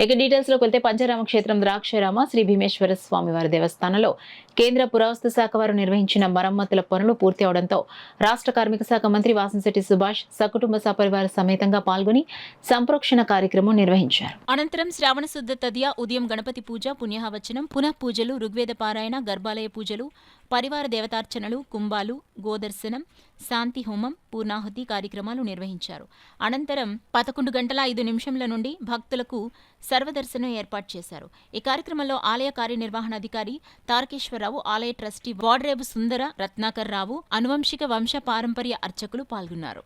ఇక డీటెయిల్స్ లోకి వెళ్తే పంచరామ క్షేత్రం ద్రాక్షారామ శ్రీ భీమేశ్వర స్వామి వారి దేవస్థానంలో కేంద్ర పురావస్తు శాఖ వారు నిర్వహించిన మరమ్మతుల పనులు పూర్తి అవడంతో రాష్ట్ర కార్మిక శాఖ మంత్రి వాసంశెట్టి సుభాష్ సకుటుంబ సపరివార సమేతంగా పాల్గొని సంప్రోక్షణ కార్యక్రమం నిర్వహించారు. అనంతరం శ్రావణ శుద్ధ తదియ ఉదయం గణపతి పూజ, పుణ్యహవచనం, పునః పూజలు, ఋగ్వేద పారాయణ, గర్భాలయ పూజలు, పరివార దేవతార్చనలు, కుంభాలు, గోదర్శనం, శాంతి హోమం, పూర్ణాహుతి కార్యక్రమాలు నిర్వహించారు. అనంతరం 11:05 నుండి భక్తులకు సర్వదర్శనం ఏర్పాటు చేశారు. ఈ కార్యక్రమంలో ఆలయ కార్యనిర్వహణాధికారి తారకేశ్వరరావు, ఆలయ ట్రస్టీ వాడ్రేపు సుందర రత్నాకర్ రావు, అనువంశిక వంశ పారంపర్య అర్చకులు పాల్గొన్నారు.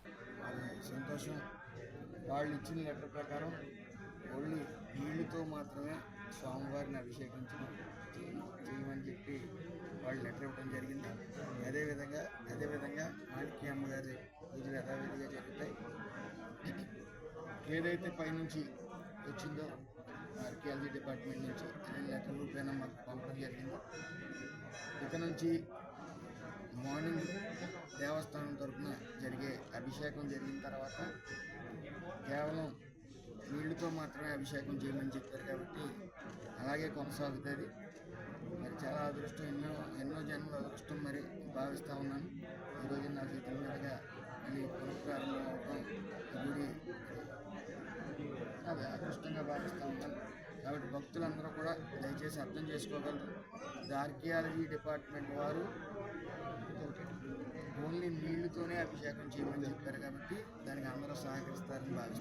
వాళ్ళు ఇచ్చిన లెటర్ ప్రకారం ఓన్లీ నీళ్ళతో మాత్రమే స్వామివారిని అభిషేకించడం చేయమని చెప్పి వాళ్ళు లెటర్ ఇవ్వడం జరిగింది. అదేవిధంగా మాణిక్య అమ్మగారి పూజలు యథావిధిగా జరుగుతాయి. ఏదైతే పైనుంచి వచ్చిందో ఆర్కియాలజీ డిపార్ట్మెంట్ నుంచి లెటర్ రూపేణా మాకు పంపడం జరిగింది. ఇక నుంచి మార్నింగ్ దేవస్థానం తరఫున జరిగే అభిషేకం జరిగిన తర్వాత కేవలం నీళ్ళతో మాత్రమే అభిషేకం చేయమని చెప్పారు కాబట్టి అలాగే కొనసాగుతుంది. మరి చాలా అదృష్టం, ఎన్నో జన్మల అదృష్టం మరి భావిస్తూ ఉన్నాను. ఈరోజు నా చేతుల మీదుగా మళ్ళీ పునఃప్రారంభం అవడం గుడి అది అదృష్టంగా భావిస్తూ ఉన్నాను. కాబట్టి భక్తులందరూ కూడా దయచేసి అర్థం చేసుకోగలరు. ఆర్కియాలజీ డిపార్ట్మెంట్ వారు ఓన్లీ నీళ్లతోనే అభిషేకం చేయమని చెప్పారు కాబట్టి దానికి అందరూ సహకరిస్తారని భావిస్తారు.